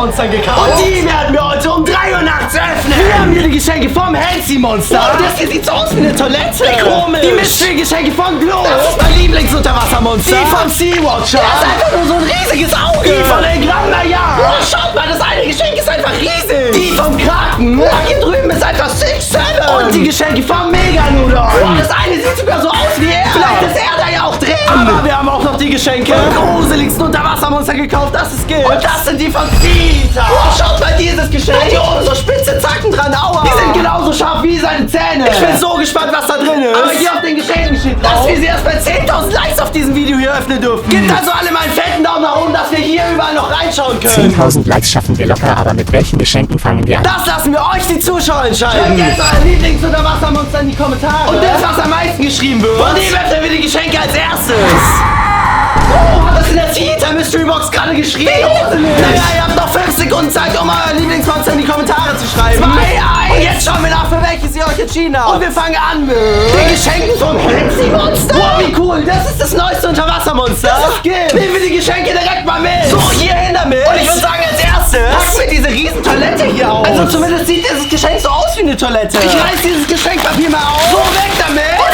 Monstern gekauft. Und die werden wir heute um 3 Uhr nachts öffnen. Wir haben hier die Geschenke vom Healthy Monster. Oh, das hier sieht so aus wie eine Toilette. Wie komisch. Die Mystery-Geschenke von Blue. Das ist mein Lieblingsunterwassermonster. Die vom Sea-Watcher. Das ist einfach nur so ein riesiges Auge. Die von El Gran Mayan. Oh, schaut mal, das eine Geschenk ist einfach riesig. Die vom Kraken. Oh, hier drüben ist einfach 6-7. Und die Geschenke vom Megalodon. Oh, das eine sieht sogar so aus wie er. Vielleicht ist er da ja auch drin. Aber wir haben auch noch die Geschenke. Gruseligsten Unterwassermonster gekauft, das es gibt. Und das sind die von Peter. Oh, schaut mal dieses Geschenk. Hier oben so spitze Zacken dran. Aua. Die sind genauso scharf wie seine Zähne. Ich bin so gespannt, was da drin ist. Aber hier auf den Geschenken steht drauf, dass wir sie erst bei 10.000 Likes auf diesem Video hier öffnen dürfen. Gebt also alle mal einen fetten Daumen nach oben, dass wir hier überall noch reinschauen können. 10.000 Likes schaffen wir locker, aber mit welchen Geschenken fangen wir an? Das lassen wir euch, die Zuschauer, entscheiden. Schreibt jetzt euer Lieblingsunterwassermonster in die Kommentare. Und das, was am meisten geschrieben wird. Von dem öffnen wir die Geschenke als erstes. Oh, hat das in der Theater Mystery Box gerade geschrieben? Naja, ihr habt noch 5 Sekunden Zeit, um euer Lieblingsmonster in die Kommentare zu schreiben. 2, 1. Und jetzt schauen wir nach, für welches ihr euch entschieden habt. Und wir fangen an mit den Geschenken vom Healthy Monster. Wow, wie cool. Das ist das neueste Unterwassermonster. Das es gibt. Nehmen wir die Geschenke direkt mal mit. So, hier hin damit. Und ich würde sagen, als erstes packen wir diese riesen Toilette hier aus. Also zumindest sieht dieses Geschenk so aus wie eine Toilette. Ich reiß dieses Geschenkpapier mal auf. So, weg damit. Und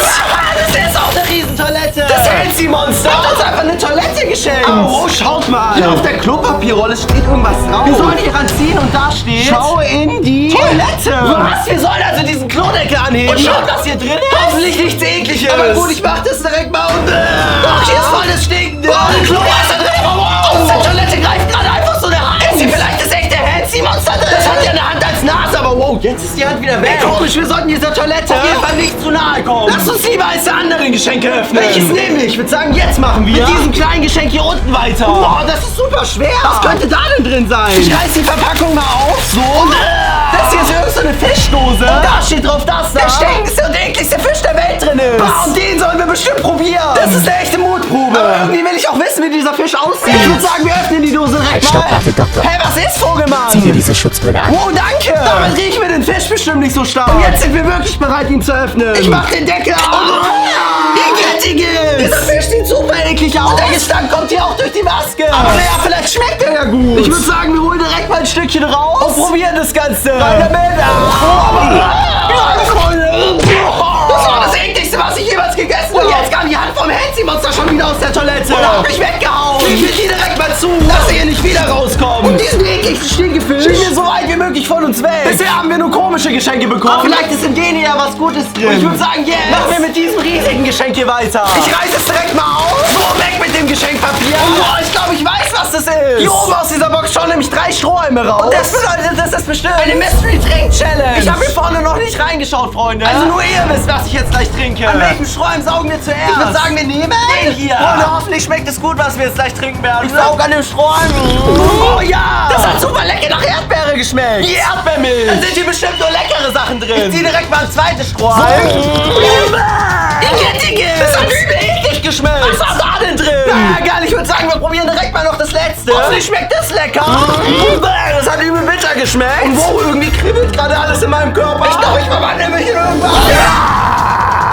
das ist auch eine Riesentoilette. Das Healthy Monster. Das ist einfach eine Toilette geschenkt. Oh, schaut mal. Hier auf der Klopapierrolle steht irgendwas drauf. Wir sollen die ranziehen und da steht: Schau in die Toilette. Was? Wir sollen also diesen Klodeckel anheben. Und schaut, was hier drin ist. Hoffentlich nichts Ekliges. Aber gut, ich mach das direkt mal und doch, hier ist voll das Stinkende. Oh, ein Klo ist da drin. Aus der Toilette greift gerade einfach so eine Hand. Ist hier vielleicht das echte Healthy Monster drin? Das hat ja eine Hand als Nase, aber wow, jetzt ist die Hand wieder weg. Komisch, wir sollten dieser Toilette auf jeden Fall nicht zu nahe kommen. Lass uns lieber eins der anderen Geschenke öffnen. Welches nehme ich? Ich würde sagen, jetzt machen wir mit diesem kleinen Geschenk hier unten weiter. Boah, das ist super schwer. Was könnte da denn drin sein? Ich reiß die Verpackung mal auf. So. Und das hier ist irgend so eine Fischdose. Und da steht drauf, dass da der stinkendste und ekligste Fisch der Welt drin ist. Bah, und den sollen wir bestimmt probieren. Das ist eine echte Mutprobe. Aber irgendwie will ich auch wissen, wie dieser Fisch aussieht. Ich würde sagen, wir öffnen die Dose direkt mal. Stopp, warte, Doktor. Hey, was ist, Vogelmann? Zieh dir diese Schutzbrille an. Oh, danke. Damit riechen wir den Fisch bestimmt nicht so stark. Und jetzt sind wir wirklich bereit, ihn zu öffnen. Ich mach den Deckel auf. Ekliges. Dieser Fisch sieht super eklig aus. Und der Gestank kommt hier auch durch die Maske. Aber naja, vielleicht schmeckt er ja gut. Ich würde sagen, wir holen direkt mal ein Stückchen raus und probieren das Ganze. Rein damit. Das war das ekligste, was ich jemals gegessen habe. Und jetzt kam die Hand vom Healthy Monster schon wieder aus der Toilette. Und hat mich weggehauen. Ich will die direkt mal zu, dass er hier nicht wieder rauskommt. Und diesen ekligsten Stinkefisch schieben wir so weit wie möglich von uns weg. Bisher haben wir nur komische Geschenke bekommen. Aber vielleicht ist in denen ja was Gutes drin. Und ich würde sagen, yes. Machen wir mit diesem riesigen Geschenk hier weiter. Ich reiß es direkt mal auf. So, weg mit dem Geschenkpapier. Oh, ich glaube, ich weiß, was das ist. Hier oben aus dieser Box schauen nämlich 3 Strohhalme raus. Und das bedeutet, das ist bestimmt eine Mystery Drink Challenge. Ich habe hier vorne noch nicht reingeschaut, Freunde. Also nur ihr wisst, was ich jetzt gleich trinke. An welchem Strohhalm saugen wir zuerst? Ich würde sagen, wir nehmen den hier. Freunde, hoffentlich schmeckt es gut, was wir jetzt gleich trinken werden. Ich saug an dem Strohhalm. Oh ja. Das hat super lecker nach Erdbeere geschmeckt. Wie Erdbeermilch. Da sind hier bestimmt nur leckere Sachen drin. Ich zieh direkt mal ein zweites Strohhalm. Das hat übel eklig geschmeckt. Was war da denn drin? Na, egal, ich würde sagen, wir probieren direkt mal noch das letzte. Hoffentlich schmeckt das lecker. Das hat übel bitter geschmeckt. Und wow, irgendwie kribbelt gerade alles in meinem Körper. Ich glaube, ich verwandle mich in irgendwas.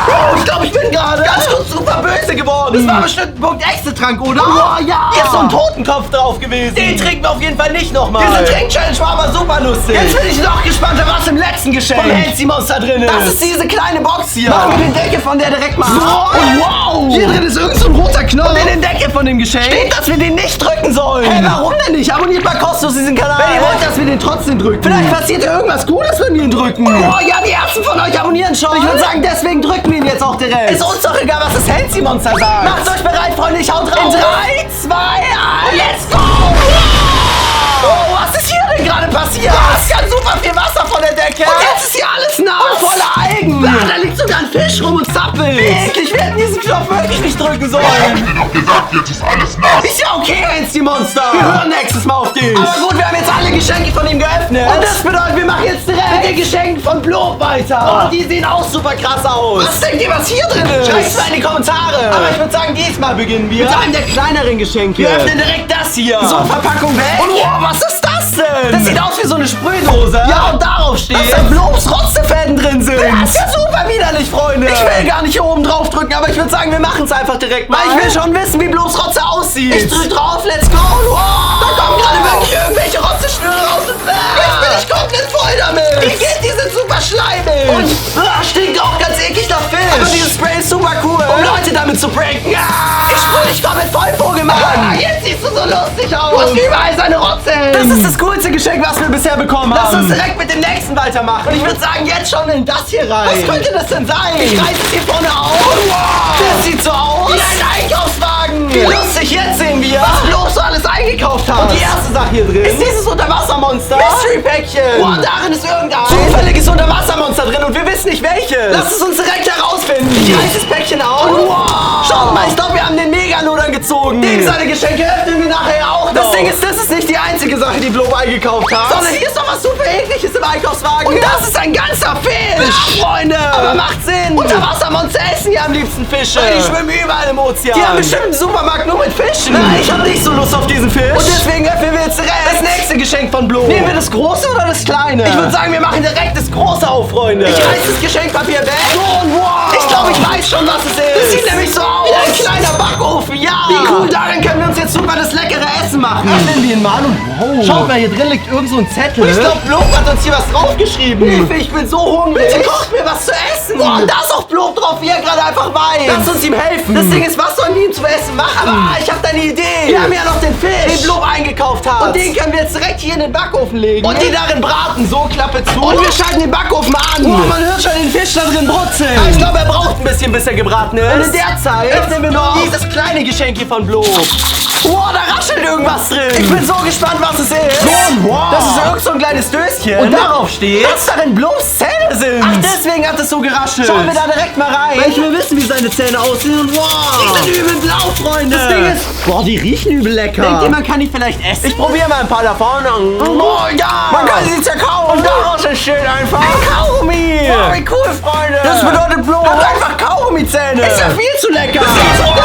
Oh, ich glaube, ich bin gerade ganz kurz super böse geworden. Das war bestimmt ein Punkt Trank, oder? Oh, ja. Hier ist so ein Totenkopf drauf gewesen. Den trinken wir auf jeden Fall nicht nochmal. Diese Trink-Challenge war aber super lustig. Jetzt bin ich noch gespannter, was im letzten Geschenk vom Healthy Monster drin ist. Das ist diese kleine Box hier. Machen wir den Deckel von der direkt mal auf. Und wow. Hier drin ist irgend so ein roter Knopf. Und in den Deckel von dem Geschenk steht, dass wir den nicht drücken sollen. Hey, warum denn nicht? Abonniert mal kostenlos diesen Kanal. Wenn ihr wollt, dass wir den trotzdem drücken. Vielleicht passiert ja irgendwas Gutes, wenn wir ihn drücken. Oh ja, die ersten von euch abonnieren schon. Ich würde sagen, deswegen drücken wir ihn jetzt auch direkt. Ist uns doch egal, was das Healthy Monster sagt. Macht euch bereit, Freunde, ich hau drauf. In 3, 2, 1, let's go! Oh, was ist hier denn gerade passiert? Da ist ganz super viel Wasser von der Decke. Und jetzt ist hier alles nass. Und voller Algen. Da liegt sogar ein Fisch rum und zappelt. Wie eklig, wir hätten diesen Knopf wirklich nicht drücken sollen. Ich hab dir doch gesagt, jetzt ist alles nass. Ist ja okay, Healthy Monster. Wir hören nächstes Mal auf dich. Aber gut, wir haben jetzt alle Geschenke von ihm geöffnet. Und das bedeutet, wir machen jetzt direkt mit den Geschenken von Blob weiter. Und die sehen auch super krass aus. Was denkt ihr, was hier drin ist? Schreibt mal in die Kommentare. Aber ich würde sagen, diesmal beginnen wir mit einem der kleineren Geschenke. Wir öffnen direkt das hier. So, Verpackung weg. Und wow, was ist das denn? Das sieht aus wie so eine Sprühdose. Ja, und darauf steht, dass da Blobs Rotzefäden drin sind. Das ist ja super widerlich, Freunde. Ich will gar nicht hier oben drauf drücken, aber ich würde sagen, wir machen es einfach direkt mal. Weil ich will schon wissen, wie Blobs Rotze aussieht. Ich drück drauf, let's go. Wow, da kommen gerade wirklich irgendwelche Rotzeschnüre schleimig. Und stinkt auch ganz eklig nach Fisch. Aber dieses Spray ist super cool, um Leute damit zu pranken. Ja. Ich sprühe dich komplett voll, Vogelmann. Jetzt siehst du so lustig aus. Du hast überall seine Rotzen. Das ist das coolste Geschenk, was wir bisher bekommen haben. Lass uns direkt mit dem nächsten weitermachen. Und ich würde sagen, jetzt schon in das hier rein. Was könnte das denn sein? Ich reiße es hier vorne auf. Wow. Das sieht so aus wie ein Einkaufswagen. Wie lustig, jetzt sehen wir, was Blob so alles eingekauft hat. Und die erste Sache hier drin ist dieses Unterwassermonster. Mystery-Päckchen. Wow, darin ist irgendein zufälliges Unterwassermonster drin und wir wissen nicht welches. Lass es uns direkt herausfinden. Ich reiße das Päckchen auf. Und wow. Schaut mal, ich glaube, wir haben den Megalodon gezogen. Dem seine Geschenke öffnen wir nachher auch noch. Das Ding ist, das ist nicht die einzige Sache, die Blob eingekauft hat. Sondern hier ist doch was super ekliges im Einkaufswagen. Und das ist ein ganzer Fisch. Ja, Freunde. Aber macht Sinn. Unterwassermonster essen ja am liebsten Fische. Weil die schwimmen überall im Ozean. Die haben bestimmt einen Supermarkt nur mit Fischen. Nein, ich habe nicht so Lust auf diesen Fisch. Und deswegen öffnen wir jetzt direkt das nächste Geschenk von Blob. Nehmen wir das große oder das kleine? Ich würde sagen, wir machen direkt das große auf, Freunde. Ich reiß das Geschenkpapier weg. Und wow. Ich glaube, ich weiß schon, was es ist. Das sieht nämlich so aus. Wie ein kleiner Backofen, ja. Wie cool, darin können wir uns jetzt super das leckere Essen machen. Öffnen wir ihn mal und wow. Schaut mal, hier drin liegt irgend so ein Zettel. Und ich glaube, Blob hat uns hier was draufgeschrieben. Hilfe, ich bin so hungrig. Bitte kocht mir was zu essen. Oh, und da ist auch Blob drauf, wie er gerade einfach weint. Lass uns ihm helfen. Das Ding ist, was sollen wir ihm zu essen machen? Aber ich habe da eine Idee. Wir haben ja noch den Fisch, den Blob eingekauft hat. Und den können wir jetzt direkt hier in den Backofen legen. Und die darin braten. So, Klappe zu. Und wir schalten den Backofen an. Oh, man hört schon den Fisch da drin brutzeln. Aber ich glaube, er braucht ein bisschen, bis er gebraten ist. Und in der Zeit öffnen wir noch dieses kleine Geschenk hier von Blob. Wow, da raschelt irgendwas drin. Ich bin so gespannt, was es ist. Wow. Das ist irgend so ein kleines Döschen. Und darauf steht, dass darin Blobs Zähne sind. Ach, deswegen hat es so geraschelt. Schauen wir da direkt mal rein. Weil ich will wissen, wie seine Zähne aussehen. Und wow. Die sind übel blau, Freunde. Das Ding ist, boah, die riechen übel lecker. Denkt ihr, man kann die vielleicht essen? Ich probiere mal ein paar davon. Oh ja. Man kann sie zerkauen. Und daraus entsteht einfach ein Kaugummi. Wow, wie cool, Freunde. Das bedeutet Blob hat einfach Kaugummi-Zähne. Ist ja viel zu lecker.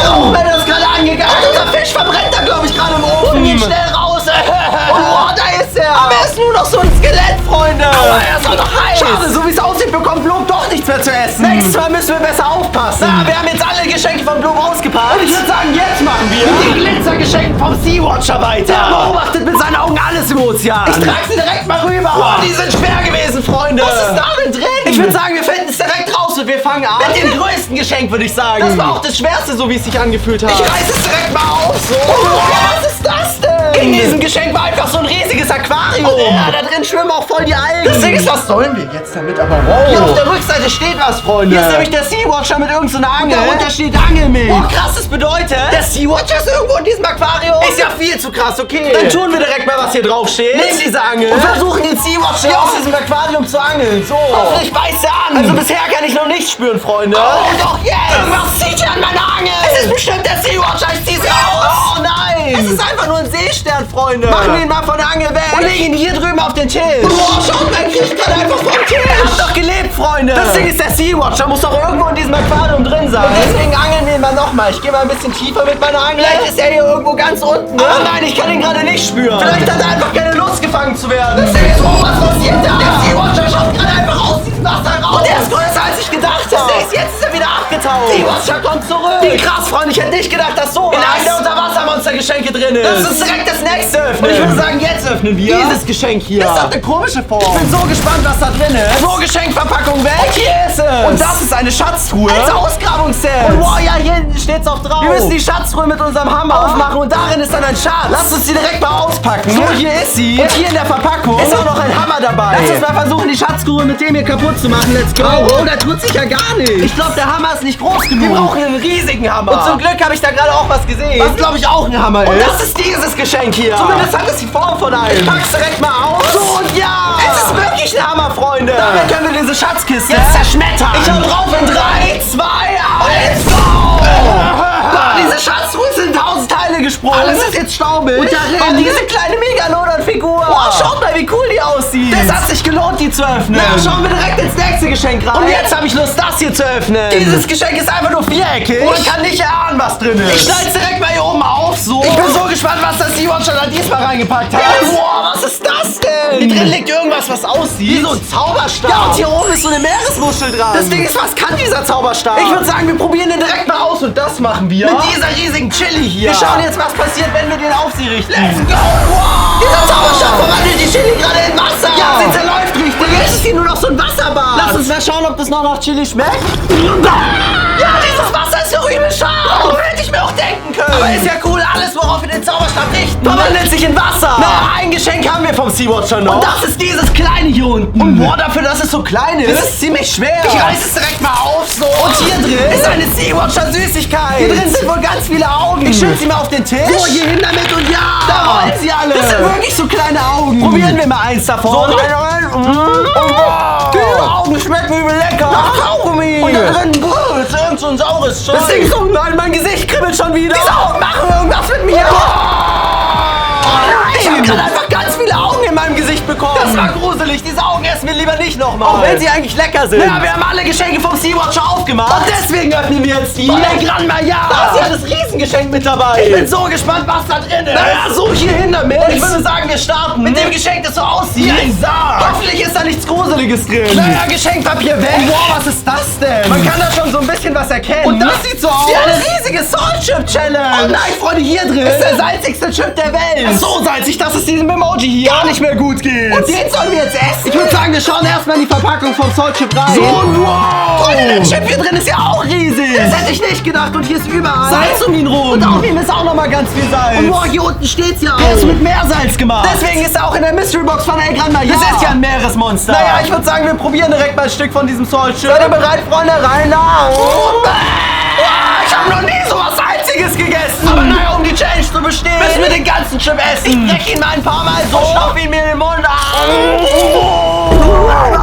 Oh, wenn das gerade angegangen ist. Unser Fisch verbrennt da, glaube ich, gerade im Ofen. Geht schnell raus. Und wow, da ist er. Aber er ist nur noch so ein Skelett, Freunde. Aber er ist auch noch heiß. Schade, so wie es aussieht, bekommt Blob doch nichts mehr zu essen. Nächstes Mal müssen wir besser aufpassen. Na, wir haben jetzt alle Geschenke von Blob ausgepackt. Und ich würde sagen, jetzt machen wir die Glitzergeschenke vom Sea-Watcher weiter. Der beobachtet mit seinen Augen alles im Ozean. Ich trage sie direkt mal rüber. Wow, die sind schwer gewesen, Freunde. Was ist darin drin? Ich würde sagen, wir finden es direkt raus und wir fangen an mit dem größten Geschenk, würde ich sagen. Das war auch das Schwerste, so wie es sich angefühlt hat. Ich reiße es direkt mal auf. So. Was ist das denn? In diesem Geschenk war einfach so ein riesiges Aquarium. Ja, da drin schwimmen auch voll die Algen. Das Ding ist, was sollen wir jetzt damit? Aber wow. Hier auf der Rückseite steht was, Freunde. Hier ist nämlich der Sea-Watcher mit irgendeiner Angel. Und darunter steht Angelmilch. Oh, krass, das bedeutet, der Sea-Watcher ist irgendwo in diesem Aquarium. Ist ja viel zu krass, okay. Dann tun wir direkt mal, was hier drauf steht. Nehmen diese Angel und versuchen den Sea-Watcher aus diesem Aquarium zu angeln. So. Hoffentlich beißt er an. Also bisher kann ich noch nichts spüren, Freunde. Oh, doch jetzt. Irgendwas zieht hier an meiner Angel. Es ist bestimmt der Sea-Watcher. Ich zieh's raus. Oh nein. Es ist einfach nur ein Seestern, Freunde. Machen wir ihn mal von der Angel weg und legen ihn hier drüben auf den Tisch. Boah, schaut mal, ich krieg gerade einfach vom Tisch. Er hat doch gelebt, Freunde. Das Ding ist der Sea-Watcher. Muss doch irgendwo in diesem Aquarium drin sein. Und deswegen angeln wir ihn mal nochmal. Ich gehe mal ein bisschen tiefer mit meiner Angel. Vielleicht ist er hier irgendwo ganz unten. Ne? Oh nein, ich kann ihn gerade nicht spüren. Vielleicht hat er einfach keine Lust, gefangen zu werden. Das Ding ist, oh, was passiert da? Der Sea-Watcher schaut gerade einfach aus diesem Wasser raus. Und er ist größer, als ich gedacht habe. Das Ding ist, jetzt ist er wieder abgetaucht. Sea-Watcher kommt zurück. Wie krass, Freunde. Ich hätte nicht gedacht, dass so in einem der Unterwassermonster-Geschenke drin ist. Lass uns direkt das nächste öffnen. Und ich würde sagen, jetzt öffnen wir dieses Geschenk hier. Das hat eine komische Form. Ich bin so gespannt, was da drin ist. So, Geschenkverpackung weg. Und hier ist es. Und das ist eine Schatztruhe. Als Ausgrabungsset. Und wow, ja, hier hinten steht's auch drauf. Wir müssen die Schatztruhe mit unserem Hammer aufmachen und darin ist dann ein Schatz. Lasst uns die direkt mal auspacken. So, hier ist sie. Und hier in der Verpackung ist auch noch ein Hammer dabei. Lass uns mal versuchen, die Schatztruhe mit dem hier kaputt zu machen. Let's go. Oh, da tut sich ja gar nicht. Ich glaube, der Hammer ist nicht groß genug. Wir brauchen einen riesigen Hammer. Und zum Glück habe ich da gerade auch was gesehen. Was, glaube ich, auch ein Hammer ist. Und das ist dieses Geschenk hier. Zumindest hat es die Form von einem. Ich pack's direkt mal aus. So, und ja. Es ist wirklich ein Hammer, Freunde. Damit können wir diese Schatzkiste jetzt zerschmettern. Ich hau drauf in 3, 2, 1, go. Boah, diese Schatztruhe sind in 1000 Teile gesprungen. Alles ist jetzt staubig. Und darin diese kleine Megalodon-Figur. Wow, schaut mal, wie cool die aussieht. Das hat sich gelohnt, die zu öffnen. Na, schauen wir direkt ins nächste Geschenk rein. Und jetzt habe ich Lust, das hier zu öffnen. Dieses Geschenk ist einfach nur viereckig. Man kann nicht erahnen, was drin ist. Ich schneide direkt mal hier oben auf, so. Ich bin so gespannt, was das Sea-Watcher da diesmal reingepackt hat. Wow, was ist das denn? Hier drin liegt irgendwas, was aussieht wie so ein Zauberstab. Ja, und hier oben ist so eine Meeresmuschel dran. Das Ding ist, was kann dieser Zauberstab? Ich würde sagen, wir probieren den direkt mal aus und das machen wir mit dieser riesigen Chili hier. Wir schauen jetzt, was passiert, wenn wir den auf sie richten. Let's go! Wow! Dieser Zauberstab verwandelt die Chili gerade in Wasser. Ja, sie zerläuft richtig. Und jetzt ist hier nur noch so ein Wasserbad. Lass Lass uns mal schauen, ob das noch nach Chili schmeckt. Ja, dieses Wasser ist so übel scharf. Hätte ich mir auch denken können. Aber ist ja cool, alles, worauf wir den Zauberstab richten, verwandelt sich in Wasser. Na, ein Geschenk haben wir vom Sea-Watcher noch. Und das ist dieses kleine hier unten. Und boah, dafür, dass es so klein ist, ist es ziemlich schwer. Ich reiß es direkt mal auf, so. Und hier drin ist eine Sea-Watcher Süßigkeit. Hier drin sind wohl ganz viele Augen. Ich schütze sie mal auf den Tisch. So, hier hin damit und ja. Da rollen sie alle. Das sind wirklich so kleine Augen. Probieren wir mal eins davon. So, die Augen schmecken übel lecker. Nach Kaugummi. Und da drin, ist irgend so ein saures Zeug. Das Ding ist so, nein, mein Gesicht kribbelt schon wieder. Diese Augen machen irgendwas mit mir. Ich habe gerade einfach ganz viele Augen in meinem Gesicht bekommen. Das war gruselig. Diese Augen essen wir lieber nicht nochmal. Auch wenn sie eigentlich lecker sind. Ja, wir haben alle Geschenke vom Sea-Watcher aufgemacht. Und deswegen öffnen wir jetzt die. Von der Gran Maya. Da ist ja das Riesengeschenk mit dabei. Ich bin so gespannt, was da drin ist. Naja, so hier hin damit. Und ich würde sagen, wir starten mit dem Geschenk, das so aussieht. Ja, ich sag. Hoffentlich ist da nichts Gruseliges drin. Naja, Geschenkpapier weg. Wow, was ist das denn? Man kann da schon so ein bisschen was erkennen. Und das sieht so aus wie eine riesige Salt Chip Challenge. Oh nein, Freunde, hier drin ist der salzigste Chip der Welt. So salzig, dass es diesem Emoji hier gar nicht mehr gut geht. Und den sollen wir jetzt essen? Ich würde sagen, wir schauen erstmal in die Verpackung vom Salt Chip rein. So, wow. Freunde, der Chip hier drin ist ja auch riesig. Das hätte ich nicht gedacht. Und hier ist überall Salz um ihn rum. Und auf ihm ist auch nochmal ganz viel Salz. Und wow, hier unten steht's ja auch. Der ist mit Meersalz gemacht. Deswegen ist er auch in der Mystery Box von El Gran Maya. Das ist ja ein Meeresmonster. Naja, ich würde sagen, wir probieren direkt mal ein Stück von diesem Salt Chip. Seid ihr bereit, Freunde? Rein da. Ich habe noch nie sowas Salziges gegessen. Aber naja, um die Challenge zu bestehen, müssen wir den ganzen Chip essen. Ich breche ihn mal ein paar Mal so, stopf ihn mir in den Mund.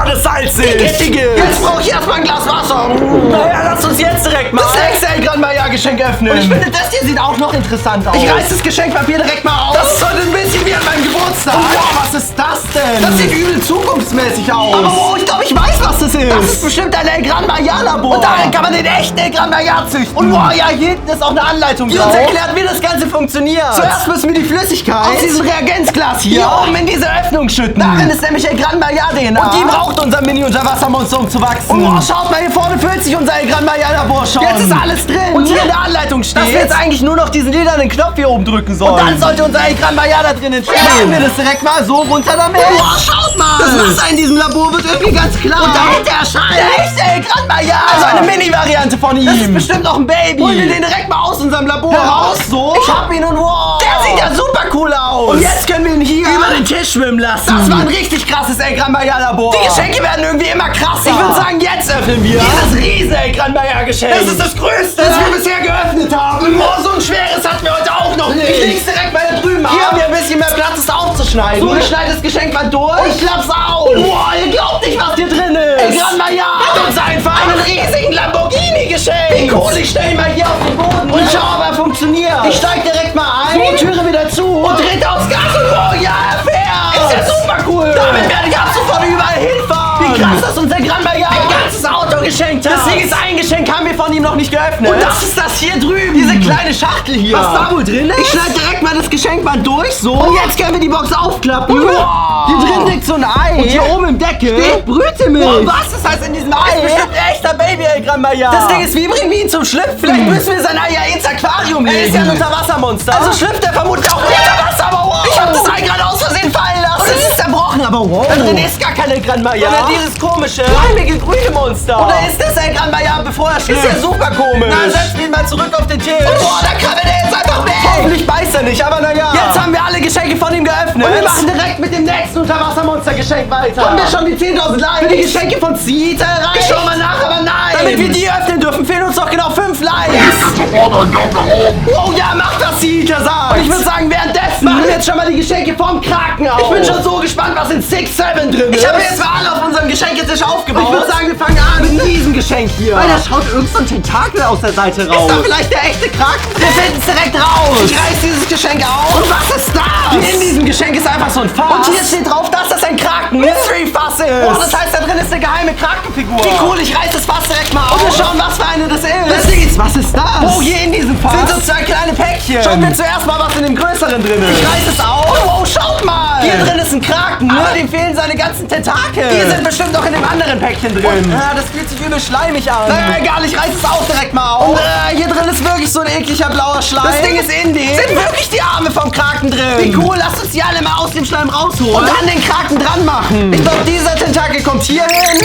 Alles salzig. Jetzt brauche ich erstmal ein Glas Wasser. Naja, lass uns jetzt direkt mal das nächste El Gran Maya Geschenk öffnen. Und ich finde, das hier sieht auch noch interessant aus. Ich reiß das Geschenkpapier direkt mal auf. Das ist heute ein bisschen wie an meinem Geburtstag. Und wow, was ist das denn? Das sieht übel zukunftsmäßig aus. Aber wow, ich glaube, ich weiß, was das ist. Das ist bestimmt ein El Gran Maya Labor. Und darin kann man den echten El Gran Maya züchten. Und wow, ja, hier hinten ist auch eine Anleitung, die uns erklärt, wie das Ganze funktioniert. Zuerst müssen wir die Flüssigkeit aus diesem Reagenzglas hier oben in diese Öffnung schütten. Darin ist nämlich El Gran Maya DNA. Und die braucht unser Mini-Unterwassermonster, um zu wachsen. Und wow, schaut mal, hier vorne füllt sich unser El Gran Maya Labor schon. Jetzt ist alles drin. Und hier in der Anleitung steht, dass wir jetzt eigentlich nur noch diesen lilanen Knopf hier oben drücken sollen. Und dann sollte unser El Gran Maya da drin entstehen. Machen wir das direkt mal so runter damit. Wow, schaut mal. Das Wasser in diesem Labor wird irgendwie ganz klar. Und dahinter erscheint der echte El Gran Maya. Also eine Mini-Variante von ihm. Das ist bestimmt noch ein Baby. Holen wir den direkt mal aus unserem Labor raus. So. Ich hab ihn und wow. Der sieht ja super cool aus. Und jetzt können wir ihn hier über den Tisch schwimmen lassen. Das war ein richtig krasses El Gran Maya Labor. Die Geschenke werden irgendwie immer krasser. Ich würde sagen, jetzt öffnen wir dieses riesen El Gran Maya Geschenk. Das ist das Größte, das wir bisher geöffnet haben. Oh, so ein schweres hatten wir heute auch noch nicht. Ich leg's direkt mal da drüben. Hier haben wir ein bisschen mehr Platz, es aufzuschneiden. So, ich schneide das Geschenk mal durch. Und ich klapp's auf. Boah, ihr glaubt nicht, was hier drin ist. El Gran Maya hat uns einfach einen riesigen Lamborghini geschenkt. Wie cool, ich stell ihn mal hier auf den Boden und schau, ob er funktioniert. Ich steig direkt mal ein, so, Türe wieder zu und dreht aufs Gas und wow, ja, er fährt. Ist ja super cool. Damit werde ich ab sofort überall hinfahren. Wie krass, dass uns der Gran Maya ein ganzes Auto geschenkt hat. Das Ding ist, ein Geschenk haben wir von ihm noch nicht geöffnet. Und das ist das hier drüben. Diese kleine Schachtel hier. Was da wohl drin ist? Ich schneide direkt mal das Geschenkband durch, so. Und jetzt können wir die Box aufklappen. Wow. Hier drin liegt so ein Ei. Und hier oben im Deckel steht Brütemilch. Wow, was? Das heißt, in diesem Ei ist bestimmt ein echter Baby El Gran Maya. Das Ding ist, wie bringen wir ihn zum Schlüpfen? Vielleicht müssen wir sein Ei ja ins Aquarium legen. Er ist ja ein Unterwassermonster. Also schlüpft er vermutlich auch unter Wasser. Aber wow. Ich hab das Ei gerade aus Versehen fallen lassen. Und es ist zerbrochen, aber wow. Da drin ist gar keine El Gran Maya. Sondern dieses komische, schleimige grüne Monster. Oder ist das El Gran Maya, bevor er schlüpft? Ist ja super komisch. Na, setzen wir ihn mal zurück auf den Tisch. Und boah, da krabbelt er jetzt einfach weg. Hoffentlich beißt er nicht, aber naja. Jetzt haben wir alle Geschenke von ihm geöffnet. Und wir machen direkt mit dem nächsten Unterwassermonster-Geschenk weiter. Haben wir schon die 10.000 Likes für die Geschenke von Zita erreicht? Ich schau mal nach, aber nein. Damit wir die öffnen dürfen, fehlen uns noch genau 5 Likes. Oh ja, mach das, Zita sagt. Und ich würde sagen, währenddessen machen wir jetzt schon mal die Geschenke vom Kraken auf. Ich bin schon so gespannt, was in 6-7 drin ist. Ich habe jetzt mal alle auf unserem Geschenketisch aufgebaut. Ich würde sagen, wir fangen an mit diesem Geschenk hier. Weil da schaut irgend so ein Tentakel aus der Seite raus. Ist da vielleicht der echte Kraken? Wir finden es direkt raus. Ich reiß dieses Geschenk auf. Und was ist das? In diesem Geschenk ist einfach so ein Fass. Und hier steht drauf, dass das ein Kraken-Mystery-Fass ist. Oh, das heißt, da drin ist eine geheime Krakenfigur. Wie cool, ich reiß das Fass direkt mal auf. Und wir schauen, was für eine das ist. Das Ding ist, was ist das? Oh, hier in diesem Fass sind so 2 kleine Päckchen. Schauen wir zuerst mal, was in dem größeren drin ist. Ich reiß es auf. Oh, wow, schaut mal. Hier drin ist ein Kraken. Aber dem fehlen seine ganzen Tentakel. Die sind bestimmt auch in dem anderen Päckchen drin. Und, das fühlt sich übel schleimig an. Naja, egal, ich reiß es auch direkt mal auf. Und hier drin ist wirklich so ein ekliger blauer Schleim. Das Ding ist in dem. Sind wirklich die Arme vom Kraken drin. Wie cool, lasst uns die alle mal aus dem Schleim rausholen. Und dann den Kraken dran machen. Ich glaube, dieser Tentakel kommt hier hin.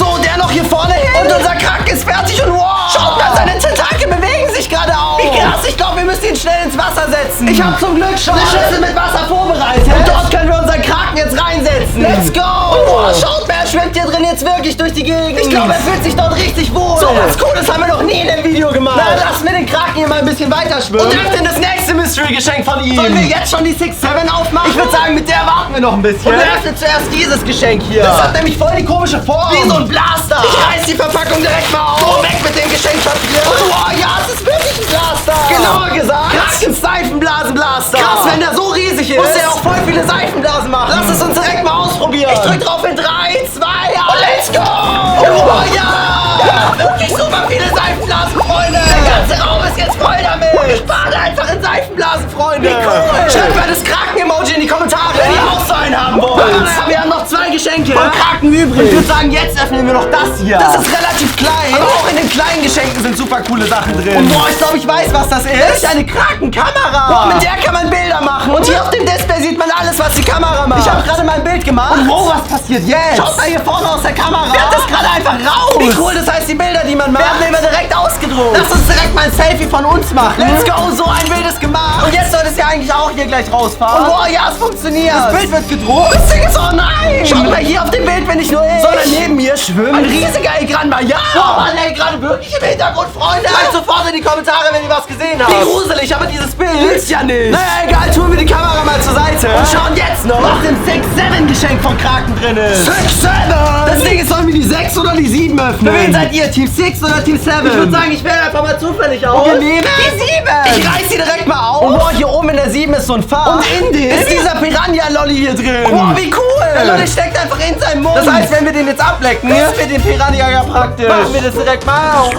So, der noch hier vorne hin. Und unser Kraken ist fertig und wow. Schaut mal, seine Tentakel bewegen sich gerade auch. Wie krass, ich glaube, wir müssen ihn schnell ins Wasser setzen. Ich habe zum Glück schon eine Schüssel mit Wasser vorbereitet. Und dort können wir unseren Kraken jetzt reinsetzen. Let's go. Und wow, schaut mal, er schwimmt hier drin jetzt wirklich durch die Gegend. Ich glaube, er fühlt sich dort richtig wohl. So was Cooles haben wir noch nie in dem Video gemacht. Na, lassen wir den Kraken hier mal ein bisschen weiter schwimmen. Und öffnen das nächste Mystery-Geschenk von ihm. Sollen wir jetzt schon die 6-7 aufmachen? Ich würde sagen, mit der warten wir noch ein bisschen. Und wir öffnen zuerst dieses Geschenk hier. Das hat nämlich voll die komische Form. Wie so ein Blaster. Ich reiß die Verpackung direkt mal auf. So, weg mit dem Geschenkpapier. Und wow, ja, es ist wirklich ein Blaster. Genauer gesagt, Krakens Seifenblasenblaster. Krass, wenn der so riesig ist, muss er auch voll viele Seifenblasen machen. Lass es uns direkt mal ausprobieren. Ich drück drauf in 3, 2, und let's go. Oh ja. Der macht wirklich super viele Seifenblasen, Freunde. Der ganze Raum ist jetzt voll damit. Und ich bade einfach in Seifenblasen, Freunde. Wie cool. Schreibt mal das Kraken-Emoji in die Kommentare, wenn ihr auch so einen haben wollt. Wir haben noch 2 Geschenke von Kraken übrig. Ich würde sagen, jetzt öffnen wir noch das hier. Das ist relativ klein. Aber auch in den kleinen Geschenken sind super coole Sachen drin. Und boah, ich glaube, ich weiß, was das ist. Das ist eine Krakenkamera. Boah, mit der kann man Bilder machen. Und hier auf dem Display sieht man alles, was die Kamera macht. Ich habe gerade mal ein Bild gemacht. Und wow, was passiert jetzt? Schaut mal hier vorne aus der Kamera. Wer hat das gerade einfach raus? Wie cool, das heißt, die Bilder, die man macht, werden immer direkt ausgedruckt. Lass uns direkt mal ein Selfie von uns machen. Let's go, so ein Bild ist gemacht. Und jetzt soll es ja eigentlich auch hier gleich rausfahren. Und boah, ja, es funktioniert. Das Bild wird gedruckt. Das Ding ist, oh nein. Schaut mal, hier auf dem Bild bin ich nur ich. Sondern neben mir schwimmt ein riesiger Egranma. Ja. Boah, Mann, ey, gerade wirklich im Hintergrund, Freunde. Schreibt sofort in die Kommentare, wenn ihr was gesehen habt. Wie gruselig, aber dieses Bild ist ja nicht. Naja, egal, tun wir die Kamera mal zur Seite. Und schauen jetzt noch, was im 6-7-Geschenk von Kraken drin ist. 6-7! Das Ding ist, sollen wir die 6 oder die 7 öffnen? Für wen seid ihr? Team 6 oder Team 7? Ich würde sagen, ich wähle einfach mal zufällig aus. Wir nehmen die 7! Ich reiß sie direkt mal auf. Und boah, hier oben in der 7 ist so ein Fach. Und in dem ist dieser Piranha-Lolli hier drin. Boah, wie cool! Der Lolli steckt einfach in seinen Mund. Das heißt, wenn wir den jetzt ablecken, ist für den Piranha ja praktisch. Machen wir das direkt mal auf.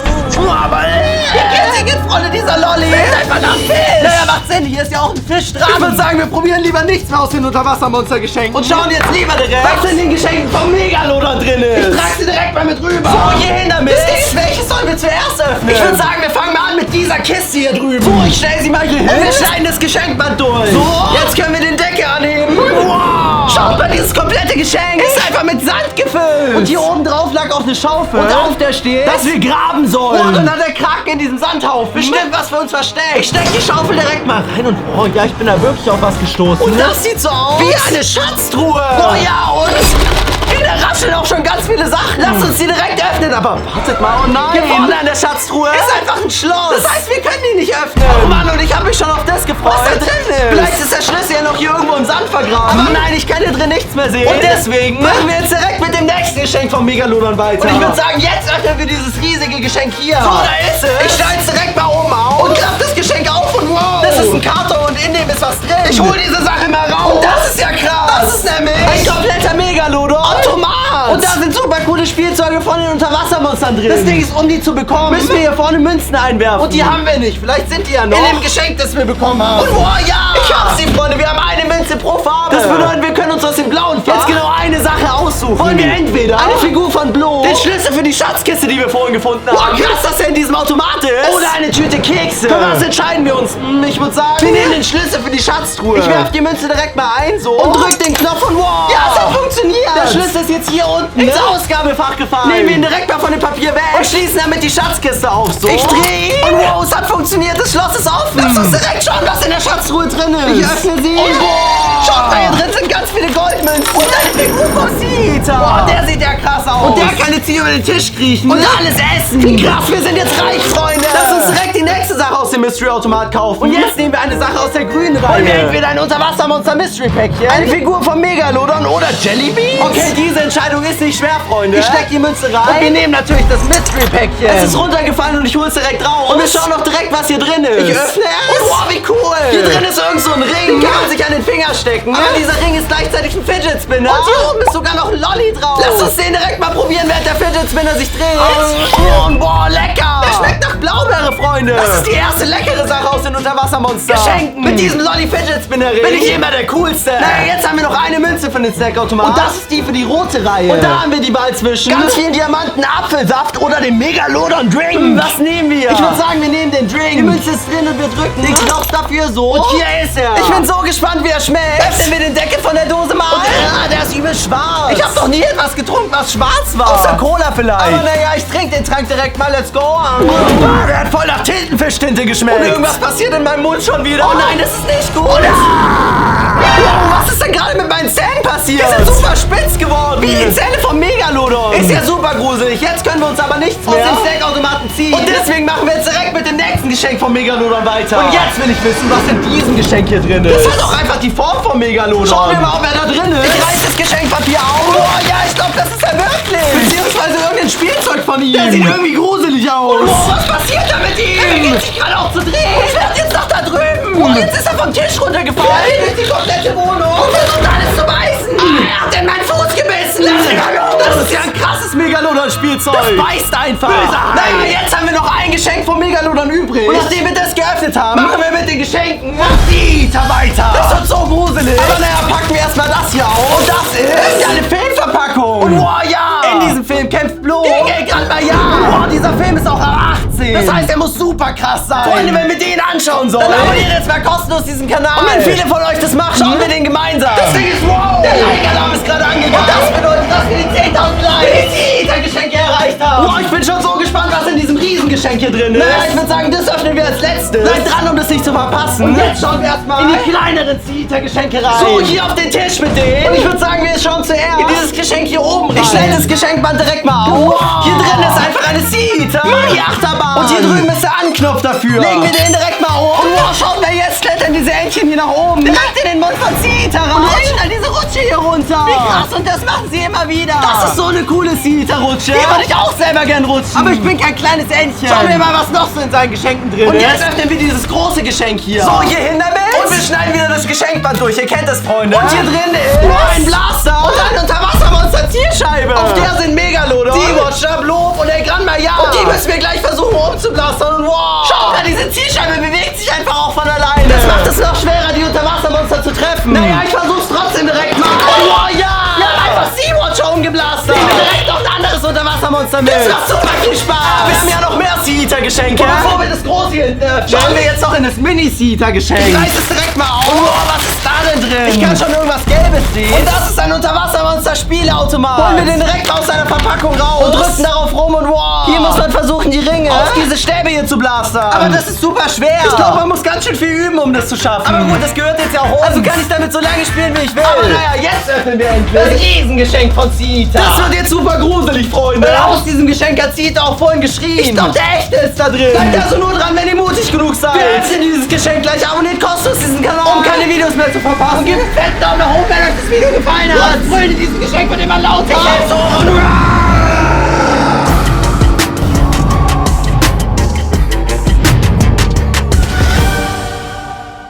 Aber wie geht Freunde, dieser Lolli? Ist einfach nach Fisch. Naja, macht Sinn, hier ist ja auch ein Fisch dran. Ich würde sagen, wir probieren lieber nichts mehr aus den Unterwassermonster-Geschenken. Und schauen jetzt lieber direkt, was in den Geschenken vom Megalodon drin ist. Ich trage sie direkt mal mit rüber. So, hier hin damit. Welches sollen wir zuerst öffnen? Ich würde sagen, wir fangen mal an mit dieser Kiste hier drüben. So, ich stelle sie mal hier hin. Und wir schneiden das Geschenkband durch. So, jetzt können wir den Deckel anheben. Wow. Schaut mal, dieses komplette Geschenk ist einfach mit Sand gefüllt. Und hier oben drauf lag auch eine Schaufel. Und auf der steht, dass wir graben sollen. Und dann hat der Kraken in diesem Sandhaufen bestimmt was für uns versteckt. Ich stecke die Schaufel direkt mal rein und oh ja, ich bin da wirklich auf was gestoßen. Und das sieht so aus wie eine Schatztruhe. Oh ja, und da rascheln auch schon ganz viele Sachen. Lass uns die direkt öffnen. Aber wartet mal, oh nein. Hier vorne an der Schatztruhe ist einfach ein Schloss. Das heißt, wir können die nicht öffnen. Oh Mann, und ich habe mich schon auf das gefreut. Was da drin ist. Vielleicht ist der Schlüssel ja noch hier irgendwo im Sand vergraben. Aber nein, ich kann hier drin nichts mehr sehen. Und deswegen machen wir jetzt direkt mit dem nächsten Geschenk vom Megalodon weiter. Und ich würde sagen, jetzt öffnen wir dieses riesige Geschenk hier. So, da ist es. Ich stelle es direkt mal oben auf und klappe das Geschenk auf und wow. Das ist ein Karton und in dem ist was drin. Ich hole diese Sache mal raus. Und das ist ja krass. Das ist nämlich ein kompletter Megalodon. Automat. Und da sind super coole Spielzeuge von den Unterwassermonstern drin. Das Ding ist, um die zu bekommen, müssen wir hier vorne Münzen einwerfen. Und die haben wir nicht. Vielleicht sind die ja noch in dem Geschenk, das wir bekommen haben. Und wow, ja. Ich hab's, die Freunde. Wir haben eine Münze pro Farbe. Das bedeutet, wir können uns aus dem blauen Fach jetzt genau eine Sache aussuchen. Wollen wir entweder eine Figur von Blo, den Schlüssel für die Schatzkiste, die wir vorhin gefunden haben. Wow, krass, dass er in diesem Automat ist. Oder eine Tüte Kekse. Für was entscheiden wir uns? Ich würde sagen, wir nehmen den Schlüssel für die Schatztruhe. Ich werfe die Münze direkt mal ein, so. Und drück den Knopf und wow. Ja, es hat funktioniert. Der Schlüssel ist jetzt hier unten ins Ausgabefach gefallen. Nehmen wir ihn direkt mal von dem Papier weg und schließen damit die Schatzkiste auf, so. Ich drehe ihn. Und wow, es hat funktioniert. Das Schloss ist offen. Lass uns direkt schauen, was in der Schatztruhe drin ist. Ich öffne sie. Und wow. Schaut mal, hier drin sind ganz viele Goldmünzen. Und eine Figur vom Sita. Boah, der sieht ja krass aus. Und der kann jetzt hier über den Tisch kriechen. Und alles essen. Wie krass, wir sind jetzt reich, Freunde. Lass uns direkt die nächste Sache aus dem Mystery-Automat kaufen. Und jetzt nehmen wir eine Sache aus der grünen Reihe. Wollen wir entweder ein Unterwassermonster-Mystery-Päckchen, eine Figur vom Megalodon oder Jellybeans? Okay, diese Entscheidung ist nicht schwer, Freunde. Ich steck die Münze rein. Und wir nehmen natürlich das Mystery-Päckchen. Es ist runtergefallen und ich hol's direkt raus. Und wir schauen noch direkt, was hier drin ist. Ich öffne es. Und wow, wie cool. Hier drin ist irgend so ein Ring. Den kann man sich an den Finger stecken. Aber dieser Ring ist gleichzeitig ein Fidget Spinner. Und hier oben ist sogar noch ein Lolli drauf. Lass uns den direkt mal probieren, während der Fidget Spinner sich dreht. Und boah, lecker. Der schmeckt nach Blaubeere, Freunde. Das ist die erste leckere Sache aus den Unterwassermonstern. Geschenken. Mit diesem Lolli Fidget Spinner Ring bin ich immer der Coolste. Naja, jetzt haben wir noch eine Münze für den Snackautomat. Und das ist die für die rote Reihe. Und da haben wir die Wahl zwischen ganz vielen Diamanten, Apfelsaft oder dem Megalodon Drink. Was nehmen wir? Ich würde sagen, wir nehmen den Drink. Die Münze ist drin und wir drücken den Knopf dafür so. Und hier ist er. Ich bin so gespannt, wie er schmeckt. Öffnen wir den Deckel von der Dose mal. Der ist übel schwarz. Ich habe doch nie etwas getrunken, was schwarz war. Außer Cola vielleicht. Aber naja, ich trinke den Trank direkt mal. Let's go. Der hat voll nach Tintenfischtinte geschmeckt. Und irgendwas passiert in meinem Mund schon wieder. Oh nein, das ist nicht gut. Was ist denn gerade mit meinen Zähnen passiert? Die sind super spitz geworden. Wie die Zähne vom Megalodon. Ist ja super gruselig. Jetzt können wir uns aber nichts mehr aus dem Snackautomaten ziehen. Und deswegen machen wir jetzt direkt mit dem nächsten Geschenk vom Megalodon weiter. Und jetzt will ich wissen, was in diesem Geschenk hier drin ist. Das hat doch einfach die Form vom Megalodon. Schauen wir mal, wer da drin ist. Ich reiß das Geschenkpapier auf. Oh ja, ich glaube, das ist er wirklich. Beziehungsweise irgendein Spielzeug von ihm. Der sieht irgendwie gruselig aus. Oh, was passiert da mit ihm? Er geht sich gerade auch zu drehen. Ich werde jetzt noch da drüben. Oh, jetzt ist er vom Tisch runtergefallen. Ja, durch die komplette Wohnung. Und versucht alles zu beißen. Er hat in meinen Fuß gebissen. Das ist ja ein krasses Megalodon-Spielzeug. Das beißt einfach. Naja, jetzt haben wir noch ein Geschenk vom Megalodon übrig. Und nachdem wir das geöffnet haben, machen wir mit den Geschenken weiter. Das wird so gruselig. Aber naja, packen wir erstmal das hier auf. Und das ist eine Filmverpackung. Und wow, ja. In diesem Film kämpft Blo gegen Gran Maja. Wow, dieser Film ist auch ab 18. Das heißt, er muss super krass sein. Freunde, wenn wir den anschauen sollen, dann abonniert jetzt mal kostenlos diesen Kanal. Und wenn viele von euch das machen, schauen wir den gemeinsam. Das Ding ist wow. Der Like-Alarm ist gerade angegangen. Und das bedeutet, dass wir die 10.000 Geschenke erreicht haben. Wow, ich bin schon so gespannt, was in diesem Riesengeschenk hier drin ist. Naja, ich würde sagen, das öffnen wir als letztes. Seid dran, um das nicht zu verpassen. Und jetzt schauen wir erstmal in die kleineren Geschenke rein. So, hier auf den Tisch mit denen. Und ich würde sagen, wir schauen zuerst in dieses Geschenk hier oben rein. Ich stelle das Geschenkband direkt mal auf. Wow. Hier drin ist einfach eine Seater. Die Achterbahn. Und hier drüben ist der Anknopf dafür. Legen wir den direkt mal um. Und wow, schaut mal, jetzt klettern diese Entchen hier nach oben. Direkt in den Mund von Seater rein. Und rutschen dann diese Rutsche hier runter. Wie krass, und das machen sie immer wieder. Das ist so eine coole Seater-Rutsche. Die würde ich auch selber gern rutschen. Aber ich bin kein kleines Entchen. Schauen wir mal, was noch so in seinen Geschenken drin ist. Und jetzt öffnen wir dieses große Geschenk hier. So, hier hin damit. Und wir schneiden wieder das Geschenkband durch. Ihr kennt das, Freunde. Und hier drin ist ein Blaster und ein Unterwassermonster-Zielscheibe. Auf der sind Megalodon, Sea-Watcher, Blob und der Gran Maja. Und die müssen wir gleich versuchen umzublastern. Und wow. Schaut mal, diese Zielscheibe bewegt sich einfach auch von alleine. Das macht es noch schwerer, die Unterwassermonster zu treffen. Naja, ich versuch's trotzdem direkt mal. Und wow, ja. Wir haben einfach Sea-Watcher umgeblastert. Nehmen wir direkt noch ein anderes Unterwassermonster mit. Das macht super viel Spaß. Wir haben ja noch mehr Seater-Geschenke. Bevor wir das große hier schauen wir jetzt noch in das Mini-Seater-Geschenk. Ich reiß es direkt mal auf. Oh, was ist da denn drin? Ich kann schon irgendwas Gelbes sehen. Und das ist ein Unterwassermonster-Spielautomat. Holen wir den direkt aus seiner Verpackung raus. Und drücken darauf rum und wow. Hier muss man versuchen, die Ringe auf diese Stäbe hier zu blastern. Aber das ist super schwer. Ich glaube, man muss ganz schön viel üben, um das zu schaffen. Aber gut, das gehört jetzt ja auch uns. Also kann ich damit so lange spielen, wie ich will. Aber naja, jetzt öffnen wir endlich das Riesengeschenk von Seater. Das wird jetzt super gruselig, Freunde. Aus diesem Geschenk hat Seater auch vorhin geschrieben. Ich glaube, der echte ist da drin. Bleibt also nur dran, wenn ihr mutig genug seid. Wer dieses Geschenk gleich abonniert, kostenlos diesen Kanal, um keine Videos mehr zu verpassen. Und gebt einen fetten Daumen nach oben, wenn euch das Video gefallen hat. Und Freunde, dieses Geschenk wird immer lauter. Ich helfe so.